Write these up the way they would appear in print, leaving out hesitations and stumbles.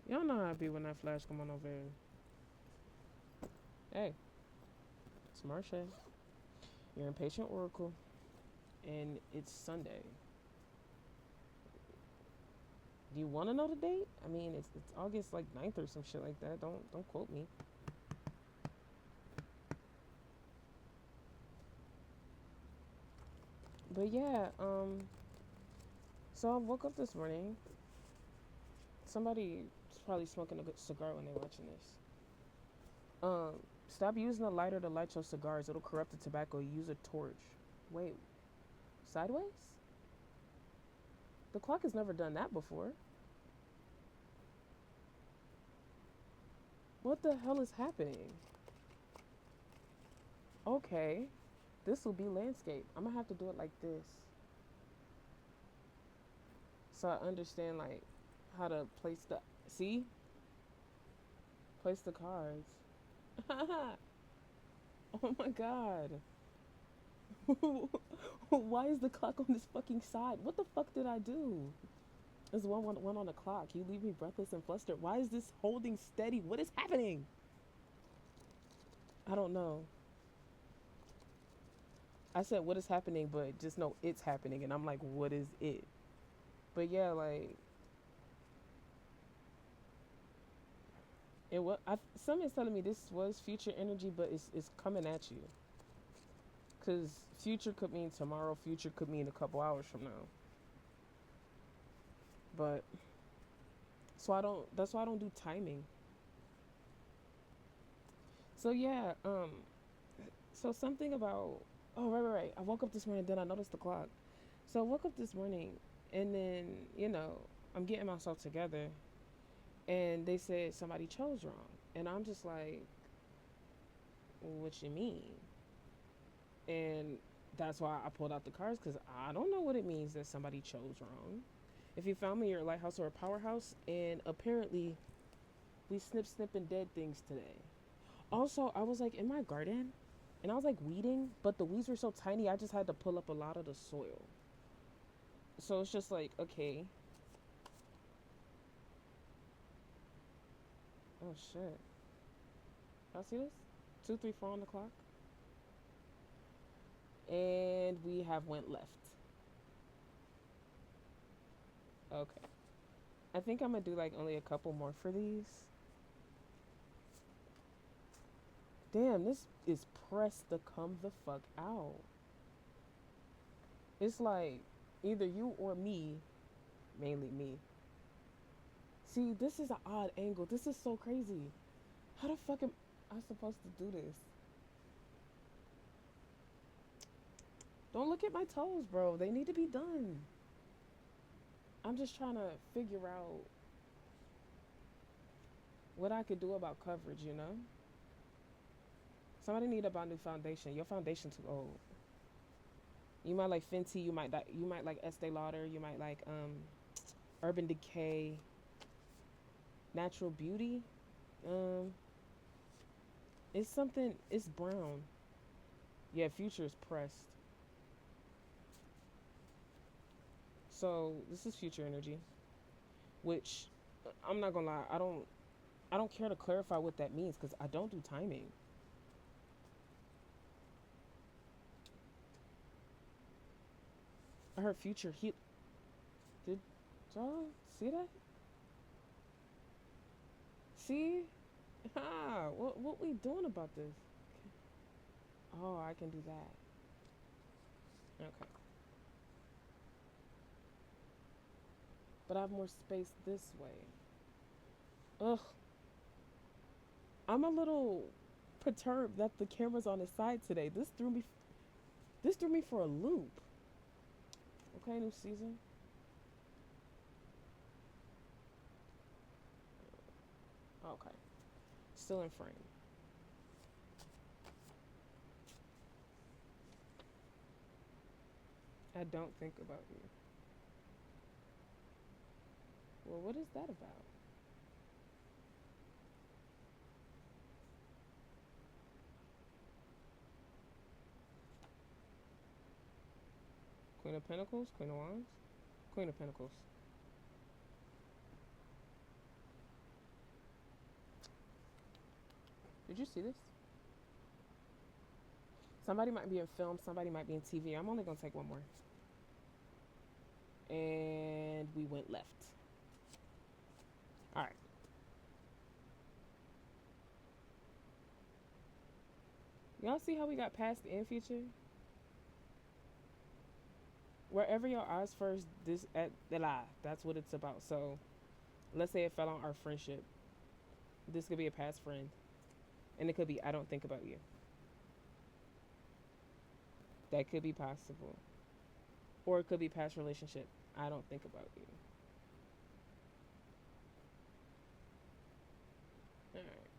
Y'all know how I be when that flash come on over here. Hey, it's Marsha. You're impatient Oracle, and it's Sunday. Do you want to know the date? I mean, it's August like 9th or some shit like that. Don't quote me. But yeah, so I woke up this morning. Somebody's probably smoking a good cigar when they're watching this. Um, Stop using a lighter to light your cigars. It'll corrupt the tobacco. Use a torch. Wait, sideways? The clock has never done that before. What the hell is happening? Okay, this will be landscape. I'm gonna have to do it like this so I understand like how to place the see place the cards. Oh my god. Why is the clock on this fucking side? What the fuck did I do? There's one on the clock. You leave me breathless and flustered. Why is this holding steady? What is happening? I don't know. I said what is happening, but just know it's happening, and I'm like, what is it? But yeah, like it was. Somebody's telling me this was future energy, but it's coming at you. Cause future could mean tomorrow. Future could mean a couple hours from now. But so I don't. That's why I don't do timing. So yeah. So something about. Oh right. I woke up this morning. Then I noticed the clock. So I woke up this morning, and then I'm getting myself together, and they said somebody chose wrong, and I'm just like, what you mean? And that's why I pulled out the cards because I don't know what it means that somebody chose wrong. If you found me, you're a lighthouse or a powerhouse, and apparently we snipping dead things today. Also, I was like in my garden, and I was like weeding, but the weeds were so tiny, I just had to pull up a lot of the soil. So it's just like, okay, oh shit, y'all see this? 2, 3, 4 on the clock, and we have went left. Okay, I think I'm gonna do like only a couple more for these. Damn, this is pressed to come the fuck out. It's like either you or me, mainly me. See, this is an odd angle. This is so crazy. How the fuck am I supposed to do this? Don't look at my toes, bro. They need to be done. I'm just trying to figure out what I could do about coverage, you know? Somebody need to buy a new foundation. Your foundation too old. You might like Fenty, you might like Estee Lauder, you might like Urban Decay, Natural Beauty. Um it's something it's brown. Yeah, Future is pressed. So this is Future Energy, which I'm not gonna lie, I don't care to clarify what that means because I don't do timing. I heard Future he did y'all see that? See? Ha! What we doing about this? Oh, I can do that. Okay. But I have more space this way. Ugh. I'm a little perturbed that the camera's on his side today. This threw me for a loop. Okay, new season. Okay. Still in frame. I don't think about you. Well, what is that about? Queen of Pentacles, Queen of Wands, Queen of Pentacles. Did you see this? Somebody might be in film, somebody might be in TV. I'm only gonna take one more. And we went left. All right. Y'all see how we got past and future? Wherever your eyes first, this at the lie. That's what it's about. So let's say it fell on our friendship. This could be a past friend, and it could be I don't think about you. That could be possible, or it could be past relationship. I don't think about you. All right.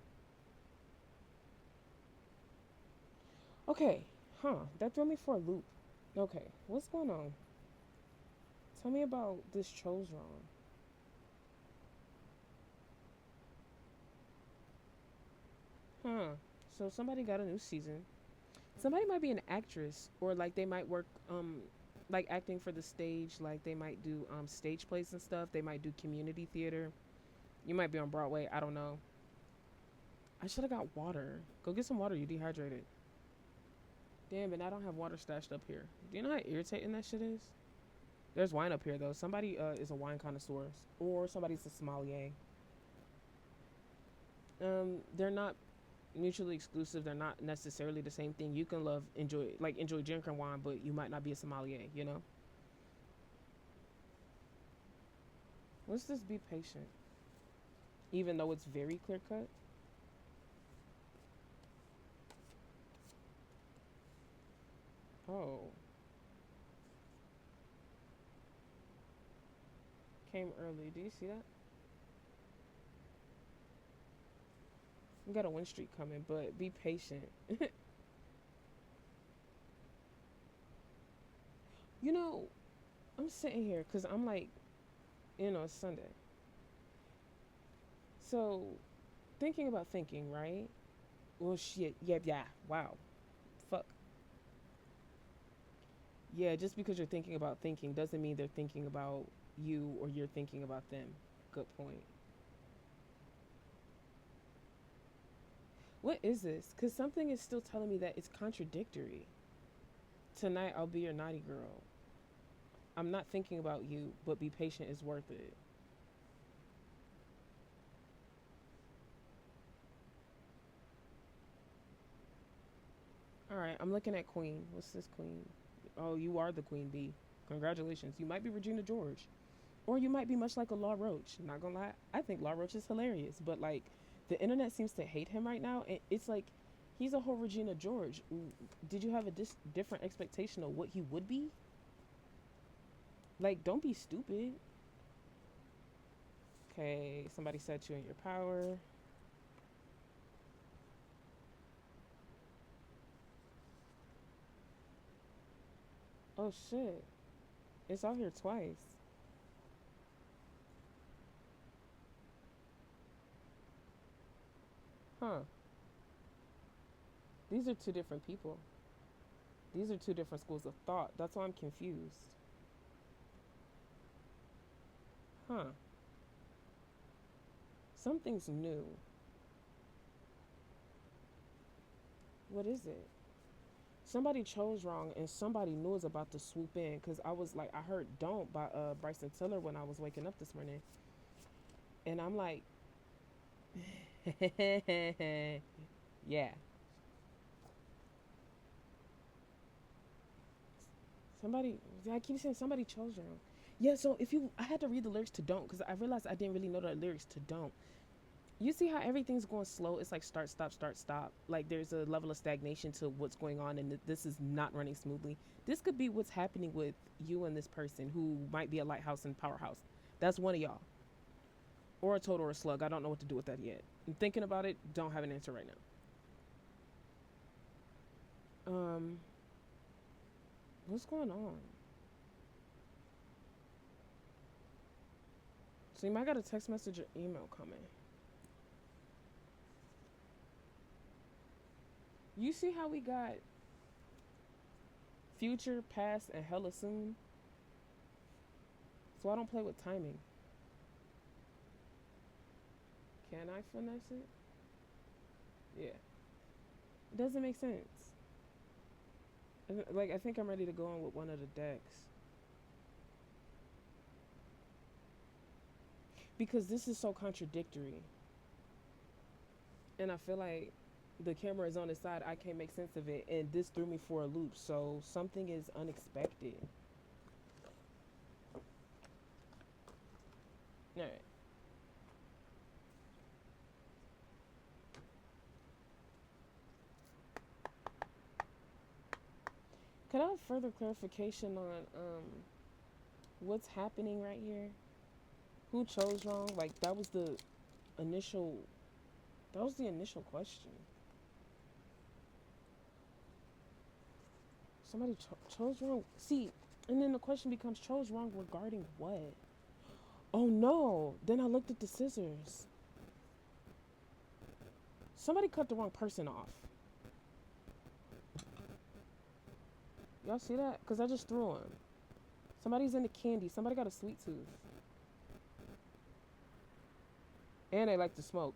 Okay. Huh. That threw me for a loop. Okay. What's going on? Tell me about this chose wrong. Huh. So somebody got a new season. Somebody might be an actress, or like they might work like acting for the stage, like they might do stage plays and stuff. They might do community theater. You might be on Broadway, I don't know. I should have got water. Go get some water, you dehydrated. Damn it, I don't have water stashed up here. Do you know how irritating that shit is? There's wine up here though. Somebody is a wine connoisseur, or somebody's a sommelier. They're not mutually exclusive. They're not necessarily the same thing. You can love enjoy drinking wine, but you might not be a sommelier. You know. Let's just be patient, even though it's very clear cut. Oh, came early. Do you see that? We got a win streak coming, but be patient. You know, I'm sitting here because I'm like, it's Sunday. So, thinking about thinking, right? Well, shit. Yeah, yeah. Wow. Fuck. Yeah, just because you're thinking about thinking doesn't mean they're thinking about you or you're thinking about them. Good point. What is this? Because something is still telling me that it's contradictory. Tonight I'll be your naughty girl. I'm not thinking about you, but be patient is worth it. All right, I'm looking at Queen. What's this Queen? Oh, you are the Queen Bee. Congratulations. You might be Regina George. Or you might be much like a Law Roach. Not gonna lie, I think Law Roach is hilarious, but like the internet seems to hate him right now, and it's like he's a whole Regina George. Did you have a different expectation of what he would be? Like, don't be stupid. Okay, somebody set you in your power. Oh shit, it's out here twice. Huh? These are two different people. These are two different schools of thought. That's why I'm confused. Huh? Something's new. What is it? Somebody chose wrong and somebody knew was about to swoop in because I was like, I heard Don't by Bryson Tiller when I was waking up this morning. And I'm like, yeah. Somebody, I keep saying somebody chose wrong. Yeah, so if you, I had to read the lyrics to Don't because I realized I didn't really know the lyrics to Don't. You see how everything's going slow? It's like start, stop, start, stop. Like there's a level of stagnation to what's going on, and this is not running smoothly. This could be what's happening with you and this person who might be a lighthouse and powerhouse. That's one of y'all, or a toad or a slug. I don't know what to do with that yet. I'm thinking about it. Don't have an answer right now. What's going on? So you might got a text message or email coming. You see how we got future, past, and hella soon? So I don't play with timing. Can I finesse it? Yeah. Doesn't make sense. Like, I think I'm ready to go on with one of the decks. Because this is so contradictory. And I feel like the camera is on its side. I can't make sense of it. And this threw me for a loop. So something is unexpected. All right. Could I have further clarification on what's happening right here? Who chose wrong? Like initial that was the initial question. Somebody chose wrong. See, and then the question becomes chose wrong regarding what? Oh no. Then I looked at the scissors. Somebody cut the wrong person off. Y'all see that? Because I just threw him. Somebody's into candy. Somebody got a sweet tooth. And they like to smoke.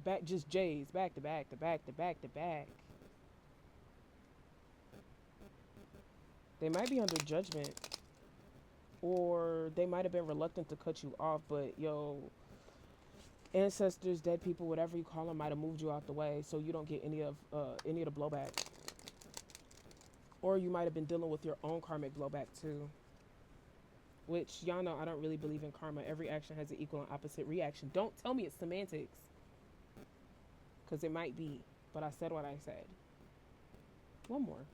Back, just J's. Back to back to back to back to back. They might be under judgment. Or they might have been reluctant to cut you off. But, yo, ancestors, dead people, whatever you call them, might have moved you out the way so you don't get any of the blowback. Or you might have been dealing with your own karmic blowback too. Which, y'all know, I don't really believe in karma. Every action has an equal and opposite reaction. Don't tell me it's semantics. Because it might be. But I said what I said. One more.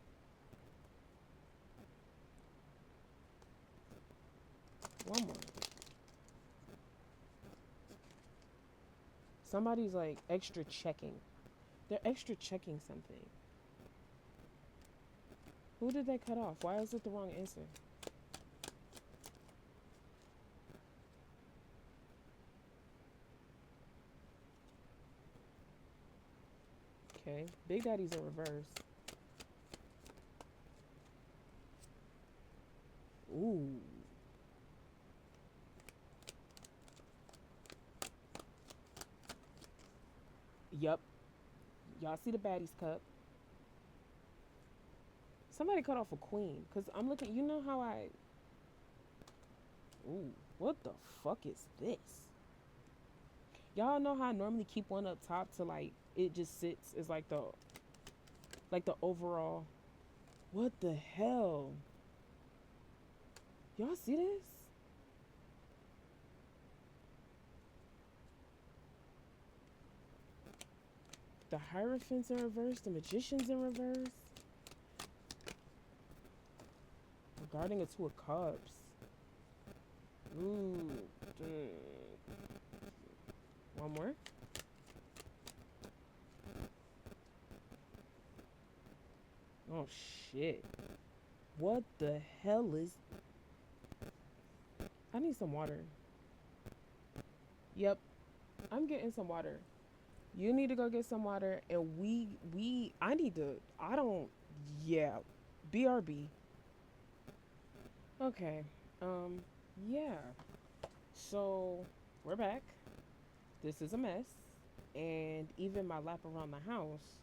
One more. Somebody's like extra checking. They're extra checking something. Who did they cut off? Why is it the wrong answer? Okay. Big Daddy's in reverse. Ooh. Yup. Y'all see the Baddies cup. Somebody cut off a queen. Because I'm looking, you know how I... Ooh, what the fuck is this? Y'all know how I normally keep one up top to like, it just sits as like the overall. What the hell? Y'all see this? The Hierophant's in reverse, the Magician's in reverse. Regarding a Two of Cups. Ooh. One more. Oh shit. What the hell is... I need some water. Yep. I'm getting some water. You need to go get some water, and I need to, yeah. BRB. Okay. Yeah. So, we're back. This is a mess. And even my lap around the house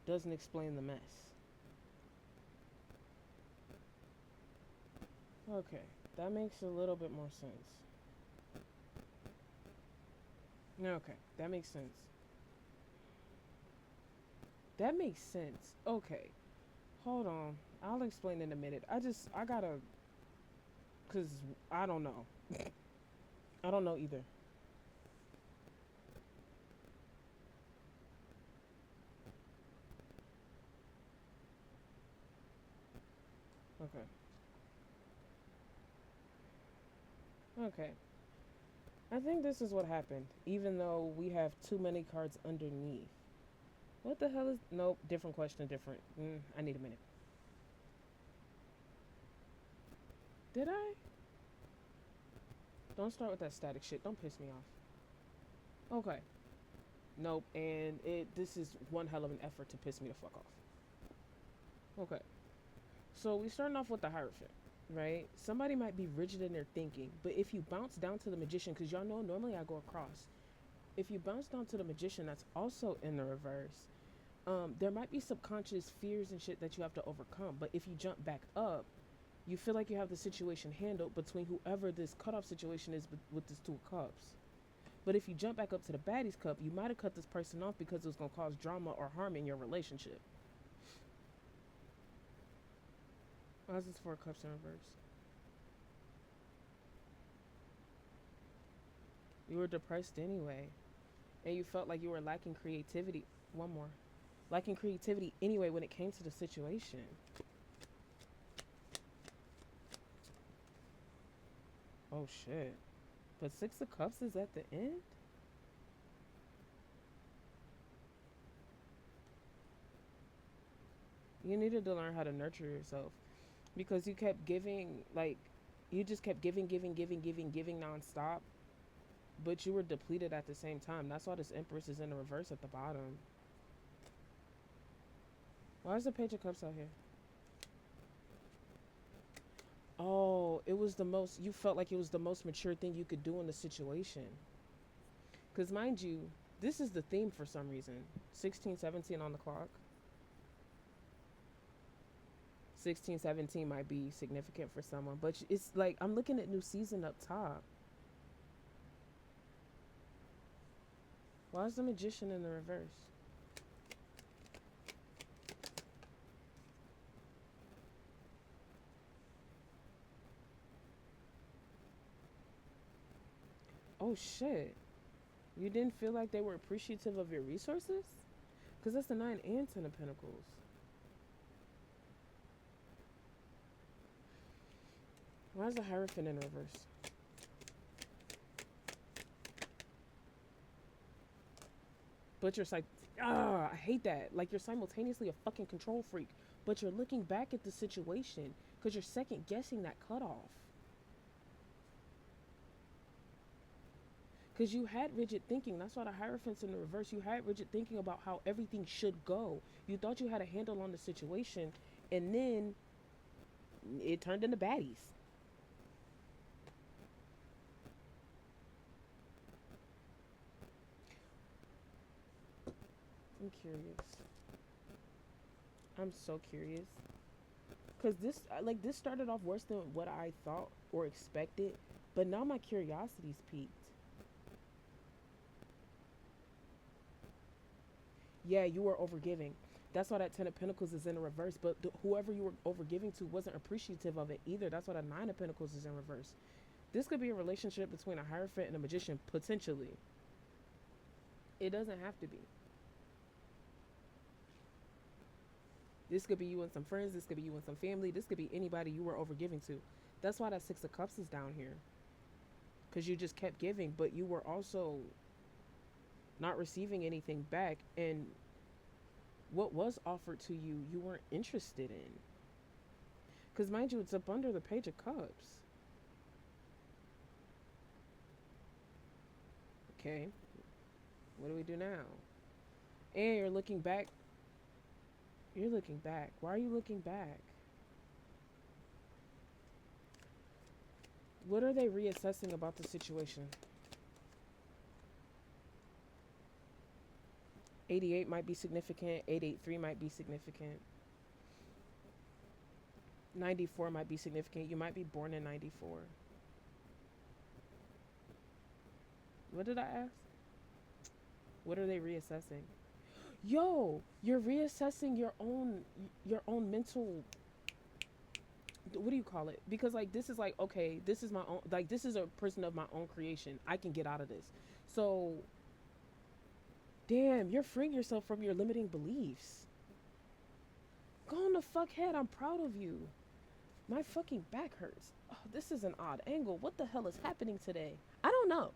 doesn't explain the mess. Okay. That makes a little bit more sense. Okay. That makes sense. That makes sense. Okay. Hold on. I'll explain in a minute. I gotta, because I don't know. I don't know either. Okay. Okay. I think this is what happened, even though we have too many cards underneath. What the hell is... Nope, different question, different. I need a minute. Did I? Don't start with that static shit. Don't piss me off. Okay. Nope, and this is one hell of an effort to piss me the fuck off. Okay. So we starting off with the Hierophant, right? Somebody might be rigid in their thinking, but if you bounce down to the Magician, because y'all know normally I go across. If you bounce down to the Magician, that's also in the reverse. there might be subconscious fears and shit that you have to overcome. But if you jump back up, you feel like you have the situation handled between whoever this cutoff situation is with this 2 of cups. But if you jump back up to the baddie's cup, you might have cut this person off because it was going to cause drama or harm in your relationship. Why is this 4 of cups in reverse? You were depressed anyway, and you felt like you were lacking creativity. One more. Lacking creativity anyway when it came to the situation. Oh shit. But 6 of cups is at the end? You needed to learn how to nurture yourself. Because you kept giving, like, you just kept giving nonstop. But you were depleted at the same time. That's why this Empress is in the reverse at the bottom. Why is the Page of Cups out here? Oh, it was the most, you felt like it was the most mature thing you could do in the situation. Because mind you, this is the theme for some reason. 16, 17 on the clock. 16, 17 might be significant for someone. But it's like, I'm looking at new season up top. Why is the Magician in the reverse? Oh shit. You didn't feel like they were appreciative of your resources? Because that's the 9 and 10 of Pentacles. Why is the Hierophant in reverse? But you're like, I hate that. Like, you're simultaneously a fucking control freak, but you're looking back at the situation because you're second guessing that cutoff. Because you had rigid thinking. That's why the Hierophant's in the reverse. You had rigid thinking about how everything should go. You thought you had a handle on the situation, and then it turned into baddies. I'm curious. I'm so curious. Because this, like, this started off worse than what I thought or expected, but now my curiosity's peaked. Yeah, you were overgiving. That's why that 10 of Pentacles is in the reverse. But whoever you were overgiving to wasn't appreciative of it either. That's why the 9 of Pentacles is in reverse. This could be a relationship between a Hierophant and a Magician, potentially. It doesn't have to be. This could be you and some friends. This could be you and some family. This could be anybody you were overgiving to. That's why that 6 of Cups is down here. Because you just kept giving, but you were also not receiving anything back, and what was offered to you, you weren't interested in. Because mind you, it's up under the Page of Cups. Okay, what do we do now? And you're looking back. You're looking back. Why are you looking back? What are they reassessing about the situation? 88 might be significant. 883 might be significant. 94 might be significant. You might be born in 94. What did I ask? What are they reassessing? Yo, you're reassessing your own mental, what do you call it? Because like, this is like, okay, this is my own, like, this is a person of my own creation. I can get out of this. So damn, you're freeing yourself from your limiting beliefs. Go on the fuck head. I'm proud of you. My fucking back hurts. Oh, this is an odd angle. What the hell is happening today? I don't know.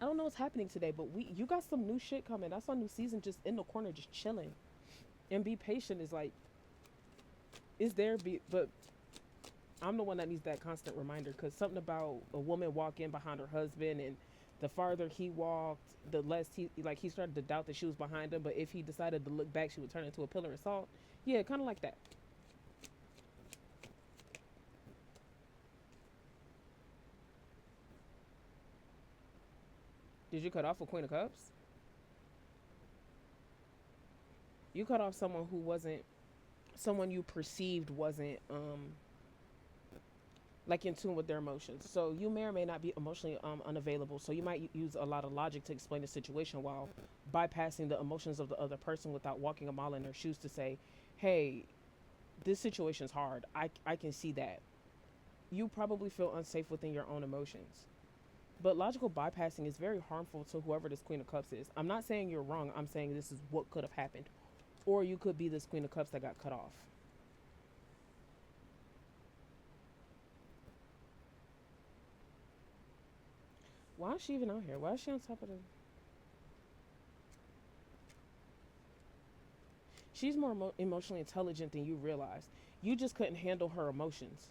I don't know what's happening today, but you got some new shit coming. That's our new season, just in the corner, just chilling. And be patient is like, is there, but I'm the one that needs that constant reminder, because something about a woman walking behind her husband, and the farther he walked, the less he started to doubt that she was behind him, but if he decided to look back, she would turn into a pillar of salt. Yeah, kind of like that. Did you cut off a Queen of Cups? You cut off someone who wasn't, someone you perceived wasn't like in tune with their emotions. So you may or may not be emotionally unavailable. So you might use a lot of logic to explain the situation while bypassing the emotions of the other person without walking a mile in their shoes to say, "Hey, this situation's hard. I can see that." You probably feel unsafe within your own emotions. But logical bypassing is very harmful to whoever this Queen of Cups is. I'm not saying you're wrong. I'm saying this is what could have happened. Or you could be this Queen of Cups that got cut off. Why is she even out here? Why is she on top of the... She's more emotionally intelligent than you realize. You just couldn't handle her emotions.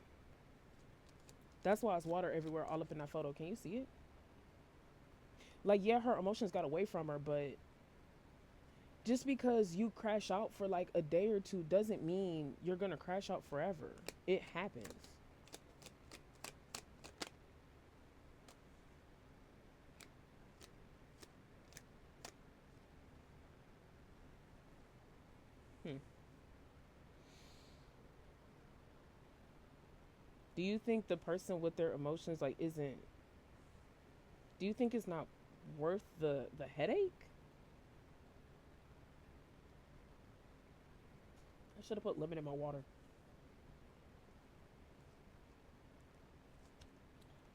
That's why it's water everywhere all up in that photo. Can you see it? Like, yeah, her emotions got away from her, but just because you crash out for like a day or two doesn't mean you're gonna crash out forever. It happens. Hmm. Do you think the person with their emotions like isn't, do you think it's not worth the headache? I should have put lemon in my water.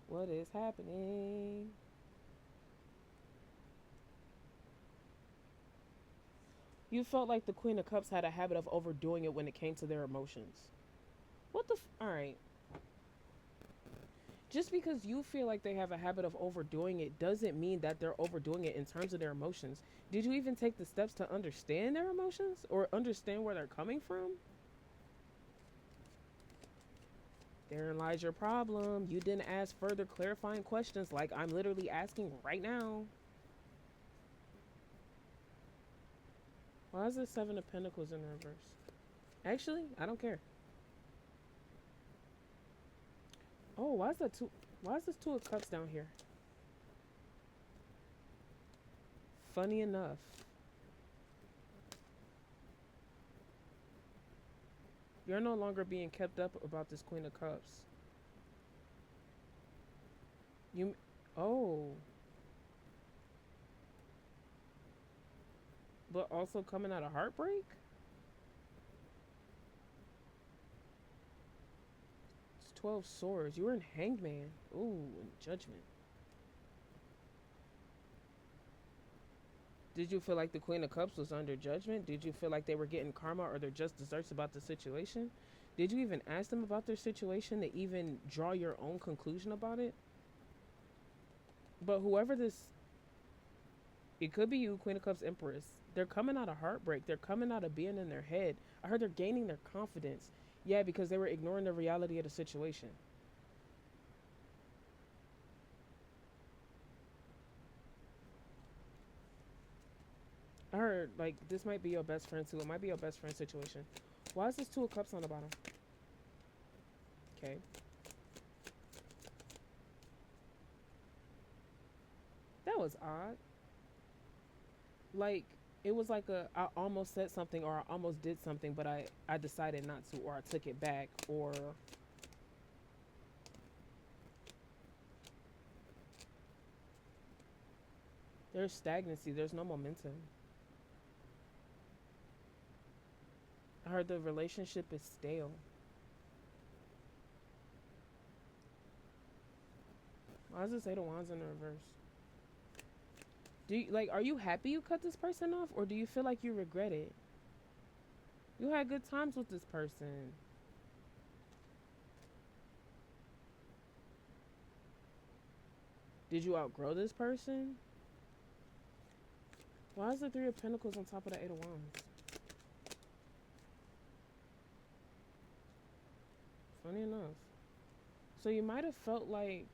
What is happening? You felt like the Queen of Cups had a habit of overdoing it when it came to their emotions. What the all right. Just because you feel like they have a habit of overdoing it doesn't mean that they're overdoing it in terms of their emotions. Did you even take the steps to understand their emotions or understand where they're coming from? Therein lies your problem. You didn't ask further clarifying questions like I'm literally asking right now. Why is the Seven of Pentacles in reverse? Actually, I don't care. Oh, why is that two? Why is this Two of Cups down here? Funny enough. You're no longer being kept up about this Queen of Cups. You, oh, but also coming out of heartbreak? It's 12 swords. You were in Hangman. Ooh, and Judgment. Did you feel like the Queen of Cups was under judgment? Did you feel like they were getting karma or their just desserts about the situation? Did you even ask them about their situation to even draw your own conclusion about it? But whoever this, it could be you, Queen of Cups Empress. They're coming out of heartbreak. They're coming out of being in their head. I heard they're gaining their confidence. Yeah, because they were ignoring the reality of the situation. I heard like this might be your best friend too. It might be your best friend situation. Why is this Two of Cups on the bottom? Okay. That was odd. Like it was like a I almost said something or I almost did something, but I decided not to, or I took it back, or there's stagnancy. There's no momentum. I heard the relationship is stale. Why does it say the wands in the reverse? Do you like? Are you happy you cut this person off, or do you feel like you regret it? You had good times with this person. Did you outgrow this person? Why is the Three of Pentacles on top of the Eight of Wands? Funny enough. So you might have felt like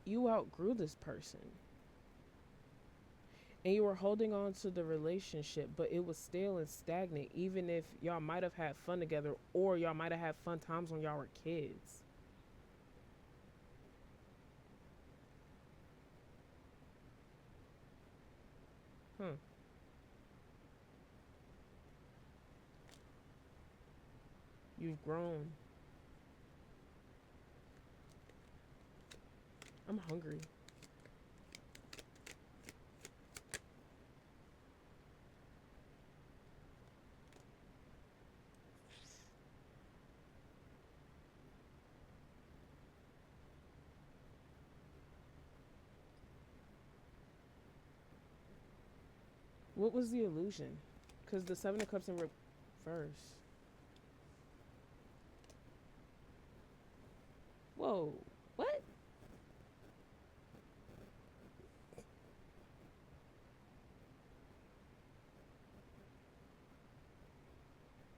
you outgrew this person. And you were holding on to the relationship, but it was stale and stagnant, even if y'all might have had fun together or y'all might have had fun times when y'all were kids. Huh. You've grown. I'm hungry. What was the illusion? Because the Seven of Cups in reverse. Whoa. What?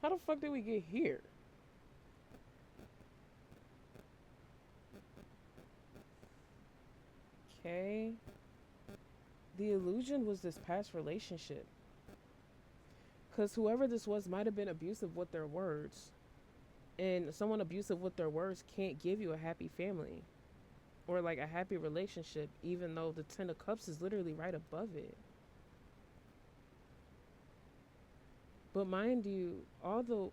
How the fuck did we get here? Okay. The illusion was this past relationship. Because whoever this was might have been abusive with their words. And someone abusive with their words can't give you a happy family or like a happy relationship, even though the Ten of Cups is literally right above it. But mind you, all the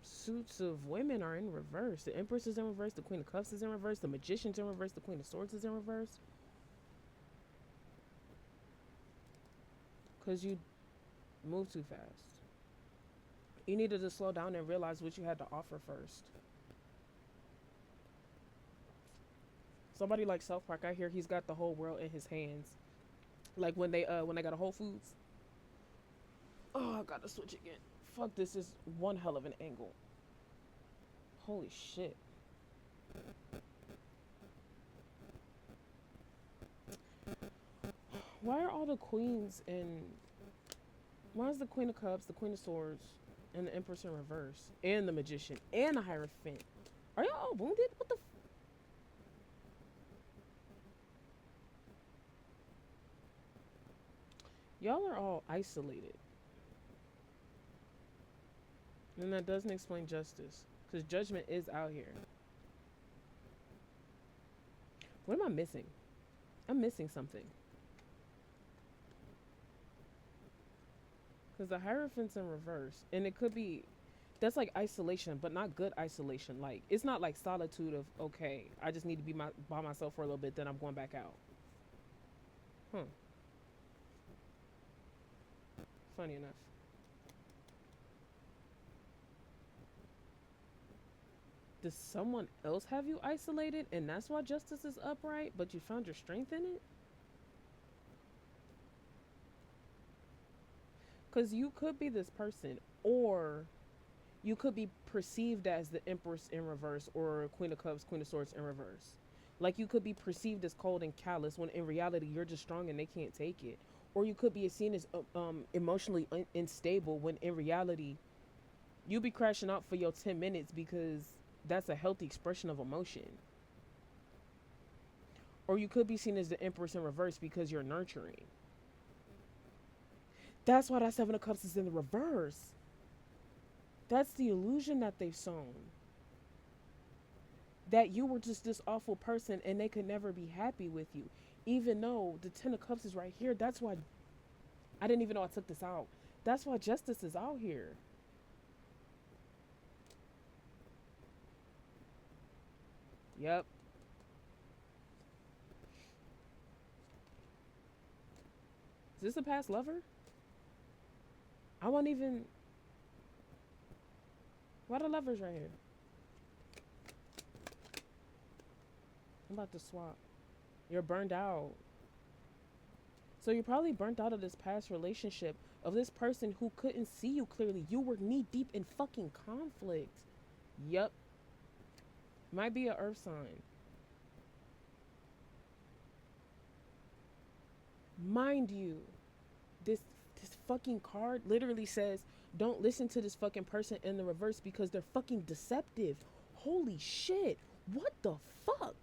suits of women are in reverse. The Empress is in reverse, the Queen of Cups is in reverse, the Magician's in reverse, the Queen of Swords is in reverse. Because you move too fast. You needed to slow down and realize what you had to offer first. Somebody like South Park, I hear he's got the whole world in his hands. Like when they got a Whole Foods. Oh, I gotta switch again. Fuck, this is one hell of an angle. Holy shit. Why are all the queens in... Why is the Queen of Cups, the Queen of Swords, and the Empress in reverse? And the Magician, and the Hierophant. Are y'all all wounded? What the Y'all are all isolated. And that doesn't explain justice. Because judgment is out here. What am I missing? I'm missing something. Because the Hierophant's in reverse. And it could be... That's like isolation, but not good isolation. Like, it's not like solitude of, okay, I just need to be by myself for a little bit, then I'm going back out. Huh. Funny enough. Does someone else have you isolated and that's why justice is upright, but you found your strength in it? Because you could be this person, or you could be perceived as the Empress in reverse or Queen of Cups, Queen of Swords in reverse. Like you could be perceived as cold and callous when in reality you're just strong and they can't take it. Or you could be seen as emotionally unstable when in reality you be crashing out for your 10 minutes because that's a healthy expression of emotion. Or you could be seen as the Empress in reverse because you're nurturing. That's why that Seven of Cups is in the reverse. That's the illusion that they've sown. That you were just this awful person and they could never be happy with you. Even though the Ten of Cups is right here. That's why I didn't even know I took this out. That's why justice is out here. Yep. Is this a past lover? I won't even... Why the lovers right here? I'm about to swap. You're burned out. So you're probably burnt out of this past relationship of this person who couldn't see you clearly. You were knee deep in fucking conflict. Yep. Might be a earth sign. Mind you, this fucking card literally says don't listen to this fucking person in the reverse because they're fucking deceptive. Holy shit. What the fuck?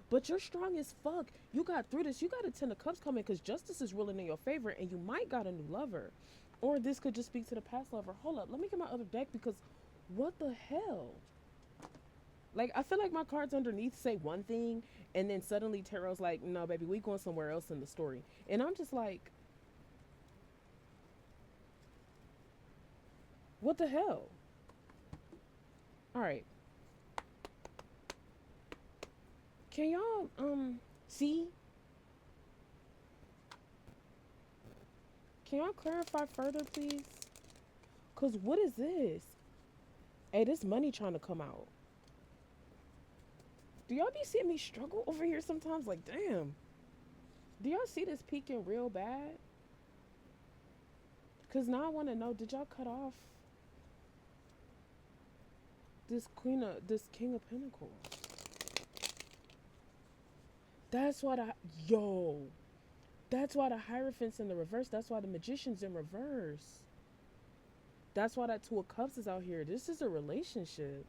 But you're strong as fuck. You got through this. You got a Ten of Cups coming because justice is ruling in your favor and you might got a new lover. Or this could just speak to the past lover. Hold up. Let me get my other deck because what the hell? Like, I feel like my cards underneath say one thing and then suddenly Tarot's like, no, baby, we going somewhere else in the story. And I'm just like, what the hell? All right. Can y'all see? Can y'all clarify further, please? Cause what is this? Hey, this money trying to come out. Do y'all be seeing me struggle over here sometimes? Like, damn. Do y'all see this peeking real bad? Cause now I want to know. Did y'all cut off this King of Pentacles? That's why yo. That's why the Hierophant's in the reverse. That's why the Magician's in reverse. That's why that Two of Cups is out here. This is a relationship.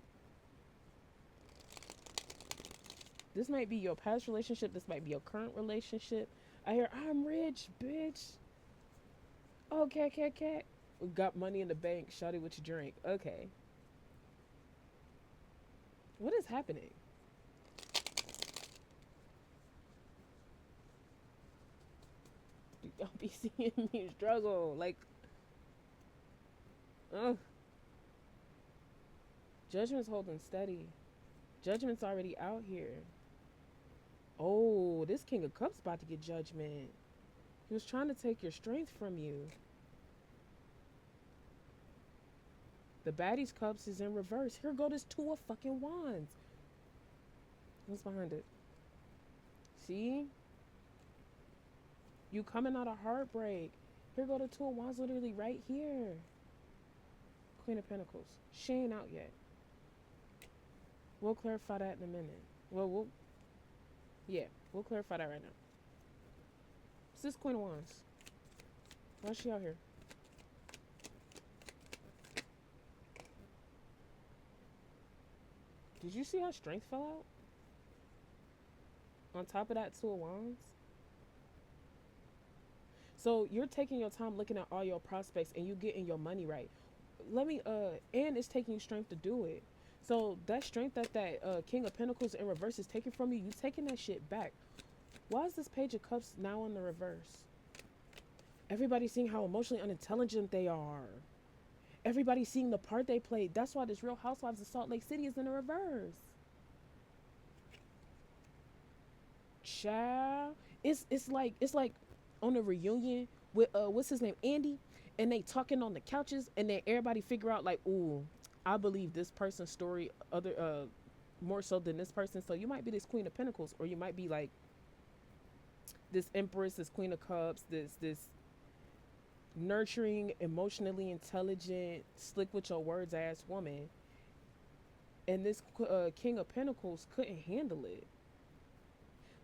This might be your past relationship. This might be your current relationship. I hear, I'm rich, bitch. Okay, cat. We got money in the bank. Shawty, what you drink? Okay. What is happening? Y'all be seeing me struggle. Like, ugh. Judgment's holding steady. Judgment's already out here. Oh, this King of Cups about to get judgment. He was trying to take your strength from you. The Baddie's Cups is in reverse. Here go this Two of fucking Wands. What's behind it? See? You coming out of heartbreak. Here go the Two of Wands literally right here. Queen of Pentacles. She ain't out yet. We'll clarify that in a minute. Well, we'll clarify that right now. It's this Queen of Wands. Why is she out here? Did you see how strength fell out? On top of that Two of Wands? So you're taking your time looking at all your prospects and you getting your money right. And it's taking you strength to do it. So that strength that King of Pentacles in reverse is taking from you, you taking that shit back. Why is this Page of Cups now in the reverse? Everybody's seeing how emotionally unintelligent they are. Everybody's seeing the part they played. That's why this Real Housewives of Salt Lake City is in the reverse. Child. It's like on a reunion with what's his name? Andy. And they talking on the couches and then everybody figure out like, ooh, I believe this person's story more so than this person. So you might be this Queen of Pentacles, or you might be like this Empress, this Queen of Cups, this nurturing, emotionally intelligent, slick with your words ass woman. And this King of Pentacles couldn't handle it.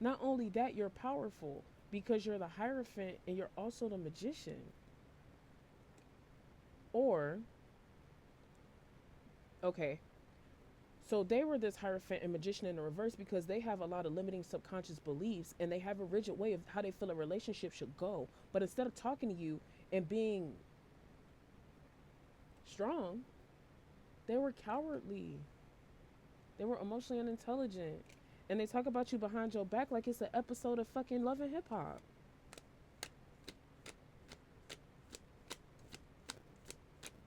Not only that, you're powerful because you're the Hierophant and you're also the Magician. Or, okay, so they were this Hierophant and Magician in the reverse because they have a lot of limiting subconscious beliefs and they have a rigid way of how they feel a relationship should go. But instead of talking to you and being strong, they were cowardly. They were emotionally unintelligent. And they talk about you behind your back like it's an episode of fucking Love and Hip Hop.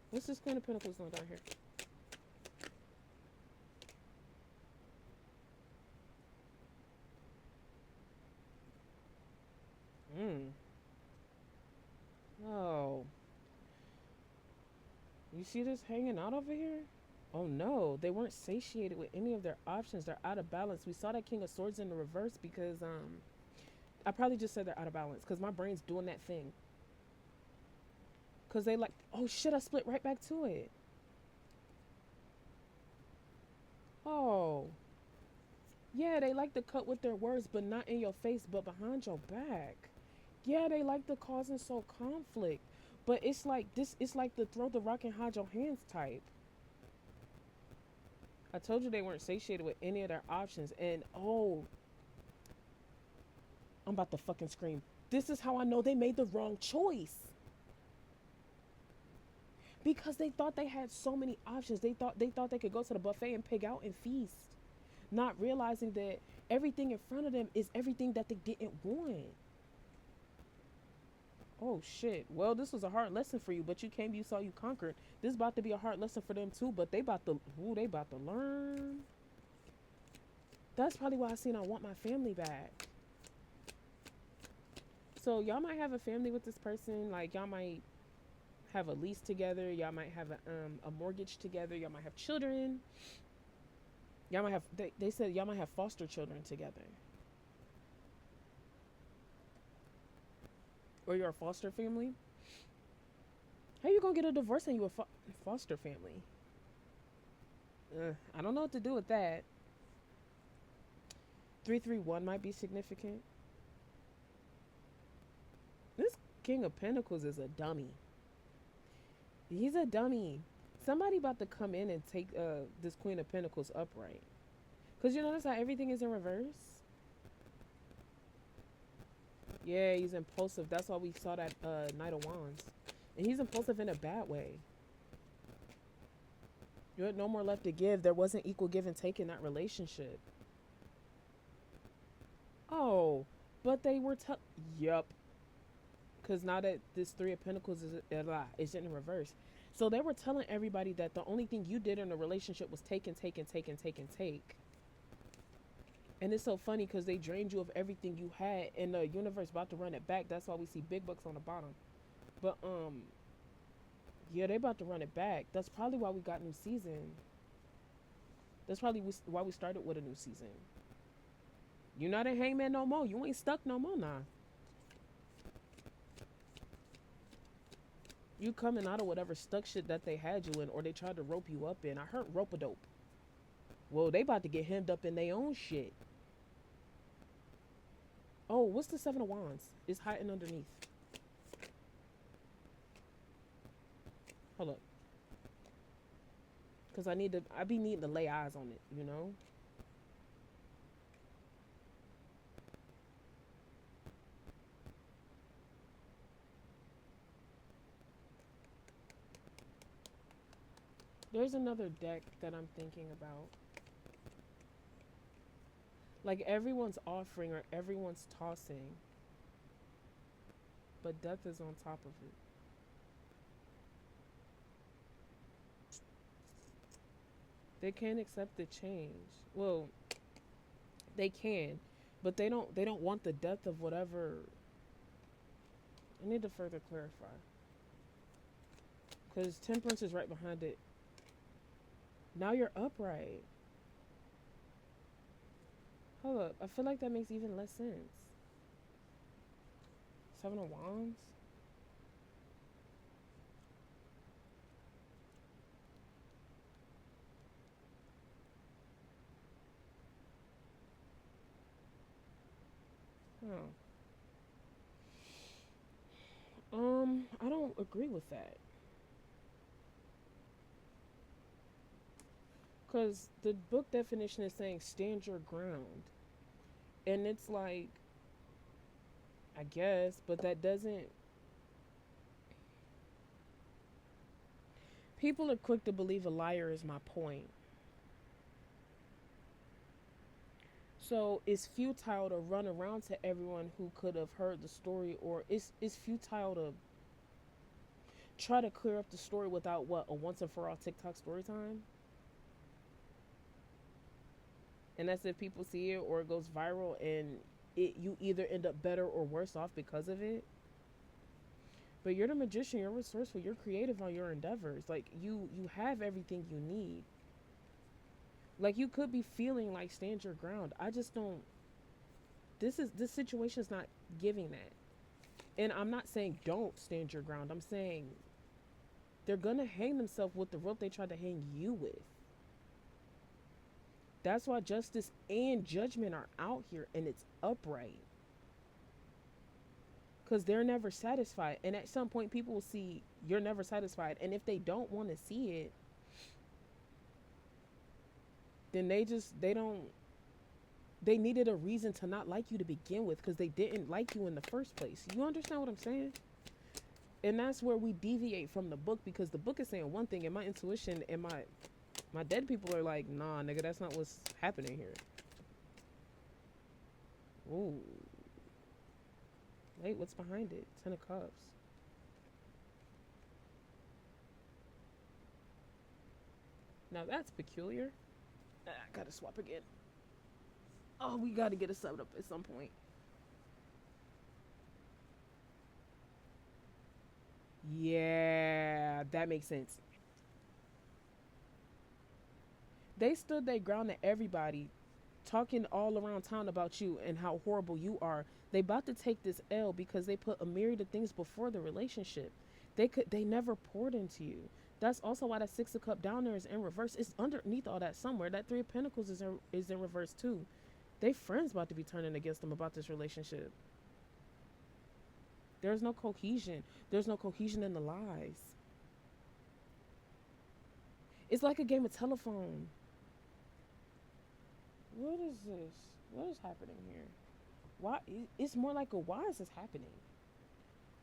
What's this Queen of Pentacles doing down here? Oh. You see this hanging out over here? Oh no, they weren't satiated with any of their options. They're out of balance. We saw that King of Swords in the reverse because I probably just said they're out of balance because my brain's doing that thing. Because they like, oh shit, I split right back to it. Oh. Yeah, they like to cut with their words, but not in your face, but behind your back. Yeah, they like to cause and sow conflict. But it's like this, it's like the throw the rock and hide your hands type. I told you they weren't satiated with any of their options. And oh, I'm about to fucking scream. This is how I know they made the wrong choice. Because they thought they had so many options. They thought they could go to the buffet and pig out and feast. Not realizing that everything in front of them is everything that they didn't want. Oh shit. Well, this was a hard lesson for you, but you came, you saw, you conquered. This about to be a hard lesson for them too, but they about to learn. That's probably why I want my family back. So y'all might have a family with this person, like y'all might have a lease together, y'all might have a mortgage together, y'all might have children. Y'all might have they said y'all might have foster children together. Or you're a foster family. How you gonna get a divorce and you a foster family? I don't know what to do with that. 331 might be significant. This King of Pentacles is a dummy. He's a dummy. Somebody about to come in and take this Queen of Pentacles upright. Cause you notice how everything is in reverse? Yeah, he's impulsive. That's why we saw that Knight of Wands. And he's impulsive in a bad way. You had no more left to give. There wasn't equal give and take in that relationship. Oh, but they were Yup. Because now that this Three of Pentacles is in reverse. So they were telling everybody that the only thing you did in a relationship was take and take and take and take and take. And it's so funny because they drained you of everything you had, and the universe about to run it back. That's why we see big bucks on the bottom. But yeah, they about to run it back. That's probably why we got new season. That's probably why we started with a new season. You're not a hangman no more. You ain't stuck no more now. You coming out of whatever stuck shit that they had you in, or they tried to rope you up in. I heard rope-a-dope. Well, they about to get hemmed up in their own shit. Oh, what's the Seven of Wands? It's hiding underneath. Hold up. Because I be needing to lay eyes on it, you know? There's another deck that I'm thinking about. Like everyone's offering or everyone's tossing, but death is on top of it. They can't accept the change. Well, they can, but they don't want the death of whatever. I need to further clarify. Because temperance is right behind it. Now you're upright. Hold up. I feel like that makes even less sense. Seven of Wands? Huh. I don't agree with that. Because the book definition is saying stand your ground. And it's like, I guess, but that doesn't. People are quick to believe a liar, is my point. So it's futile to run around to everyone who could have heard the story, or it's futile to try to clear up the story without what, a once and for all TikTok story time. And that's if people see it or it goes viral and you either end up better or worse off because of it. But you're the magician, you're resourceful, you're creative on your endeavors. Like you have everything you need. Like you could be feeling like stand your ground. I just don't. This situation is not giving that. And I'm not saying don't stand your ground. I'm saying they're gonna hang themselves with the rope they tried to hang you with. That's why justice and judgment are out here, and it's upright. Because they're never satisfied. And at some point, people will see you're never satisfied. And if they don't want to see it, then they needed a reason to not like you to begin with because they didn't like you in the first place. You understand what I'm saying? And that's where we deviate from the book, because the book is saying one thing and my intuition and my dead people are like, nah, nigga, that's not what's happening here. Ooh. Wait, what's behind it? Ten of Cups. Now that's peculiar. I gotta swap again. Oh, we gotta get a sub up at some point. Yeah, that makes sense. They stood their ground to everybody, talking all around town about you and how horrible you are. They about to take this L because they put a myriad of things before the relationship. They never poured into you. That's also why that Six of Cup down there is in reverse. It's underneath all that somewhere. That Three of Pentacles is in reverse too. They friends about to be turning against them about this relationship. There's no cohesion. There's no cohesion in the lies. It's like a game of telephone. What is this? What is happening here? Why? It's more like a why is this happening?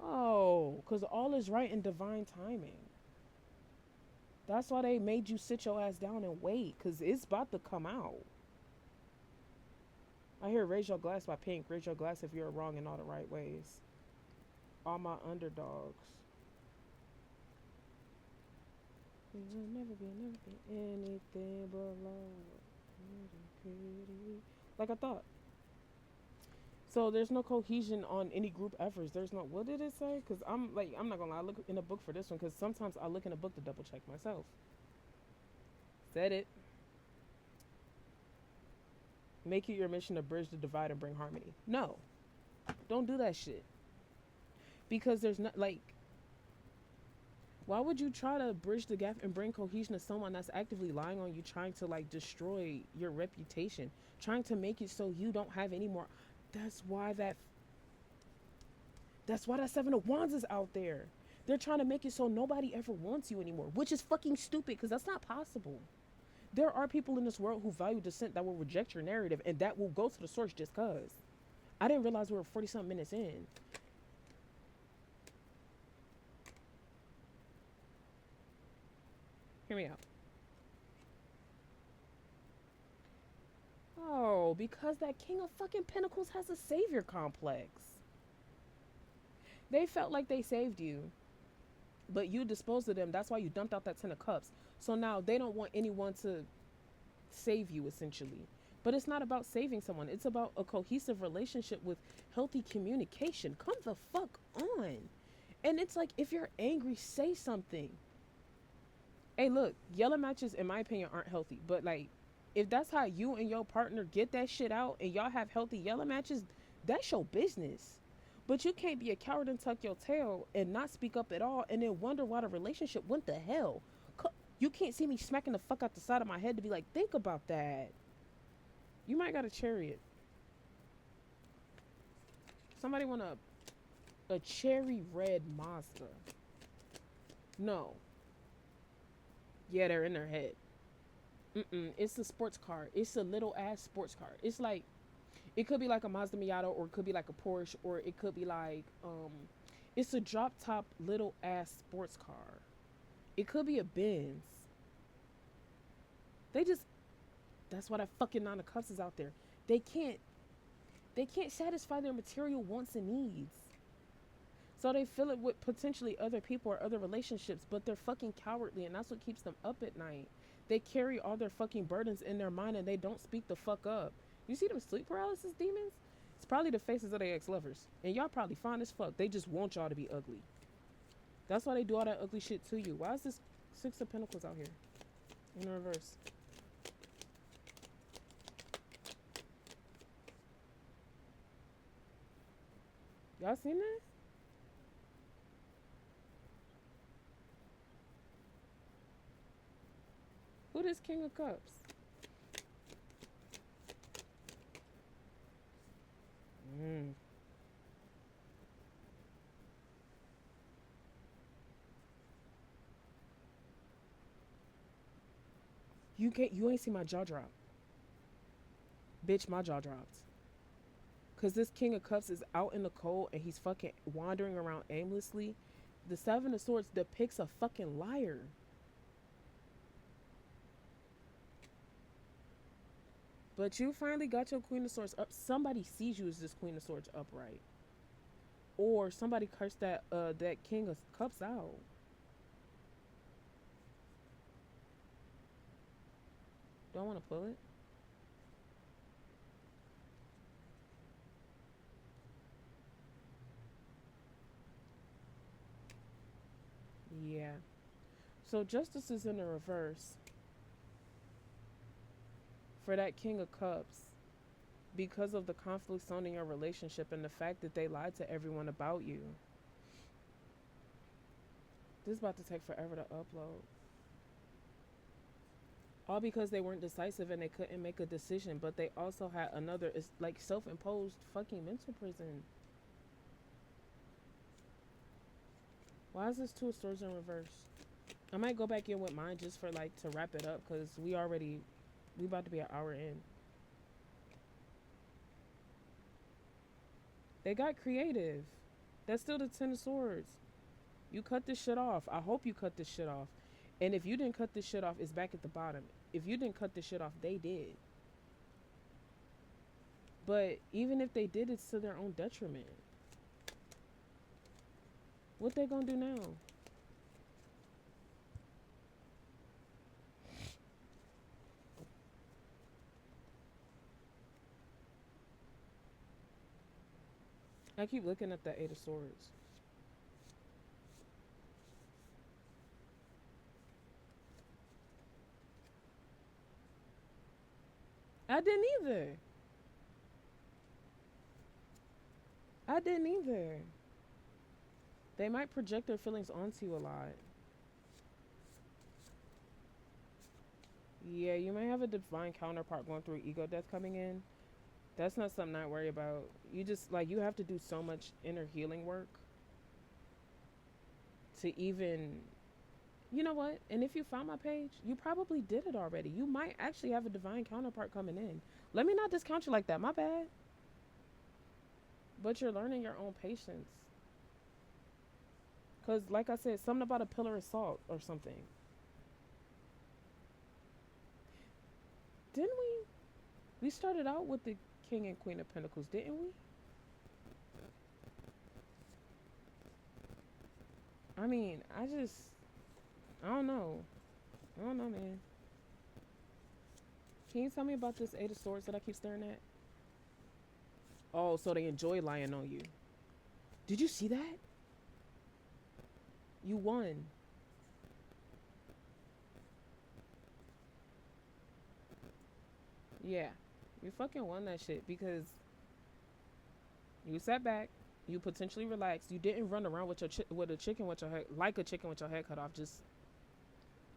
Oh, because all is right in divine timing. That's why they made you sit your ass down and wait, because it's about to come out. I hear Raise Your Glass by Pink. Raise your glass if you're wrong in all the right ways. All my underdogs. You'll never be anything but love. Like I thought. So there's no cohesion on any group efforts. There's no. What did it say? Because I'm not gonna lie. I look in a book for this one because sometimes I look in a book to double check myself. Said it. Make it your mission to bridge the divide and bring harmony. No, don't do that shit. Because there's not like. Why would you try to bridge the gap and bring cohesion to someone that's actively lying on you, trying to like destroy your reputation, trying to make it so you don't have any more? That's why that. That's why that Seven of Wands is out there. They're trying to make it so nobody ever wants you anymore, which is fucking stupid because that's not possible. There are people in this world who value dissent that will reject your narrative and that will go to the source just cause. I didn't realize we were 40 something minutes in. Hear me out. Oh, because that King of fucking Pentacles has a savior complex. They felt like they saved you, but you disposed of them. That's why you dumped out that Ten of Cups. So now they don't want anyone to save you, essentially. But it's not about saving someone. It's about a cohesive relationship with healthy communication. Come the fuck on. And it's like, if you're angry, say something. Hey, look, yellow matches, in my opinion, aren't healthy. But like, if that's how you and your partner get that shit out and y'all have healthy yellow matches, that's your business. But you can't be a coward and tuck your tail and not speak up at all and then wonder why the relationship went to hell. You can't see me smacking the fuck out the side of my head to be like, think about that. You might got a chariot. Somebody want a cherry red Mazda. No. Yeah, they're in their head. It's a sports car. It's a little ass sports car. It's like, it could be like a Mazda Miata, or it could be like a Porsche, or it could be like, it's a drop top little ass sports car. It could be a Benz. They just, that's why that fucking Nine of Cups is out there. They can't satisfy their material wants and needs. So they fill it with potentially other people or other relationships, but they're fucking cowardly, and that's what keeps them up at night. They carry all their fucking burdens in their mind and they don't speak the fuck up. You see them sleep paralysis demons? It's probably the faces of their ex-lovers. And y'all probably fine as fuck. They just want y'all to be ugly. That's why they do all that ugly shit to you. Why is this Six of Pentacles out here? In reverse. Y'all seen that? Who this King of Cups? Mm. You ain't see my jaw drop. Bitch, my jaw dropped. Cause this King of Cups is out in the cold and he's fucking wandering around aimlessly. The Seven of Swords depicts a fucking liar. But you finally got your Queen of Swords up. Somebody sees you as this Queen of Swords upright. or somebody cursed that King of Cups out. Do I want to pull it? Yeah. So justice is in the reverse for that King of Cups because of the conflicts on in your relationship and the fact that they lied to everyone about you. This is about to take forever to upload. All because they weren't decisive and they couldn't make a decision, but they also had another, it's like self-imposed fucking mental prison. Why is this two of swords in reverse? I might go back in with mine just for like to wrap it up because we about to be an hour in. They got creative. That's still the Ten of Swords. You cut this shit off. I hope you cut this shit off. And if you didn't cut this shit off, it's back at the bottom. If you didn't cut this shit off, they did. But even if they did, it's to their own detriment. What they gonna do now? I keep looking at the Eight of Swords. I didn't either. I didn't either. They might project their feelings onto you a lot. Yeah, you might have a divine counterpart going through ego death coming in. That's not something I worry about. You just like you have to do so much inner healing work to even you know what? And if you found my page, you probably did it already. You might actually have a divine counterpart coming in. Let me not discount you like that. My bad. But you're learning your own patience. Cause like I said, something about a pillar of salt or something. Didn't we? We started out with the King and Queen of Pentacles, didn't we? I mean, I don't know. I don't know, man. Can you tell me about this Eight of Swords that I keep staring at? Oh, so they enjoy lying on you. Did you see that? You won. Yeah. You fucking won that shit because you sat back, you potentially relaxed. You didn't run around with with a chicken with your head like a chicken with your head cut off, just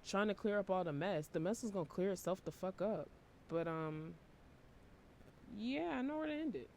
trying to clear up all the mess. The mess is gonna clear itself the fuck up. But yeah, I know where to end it.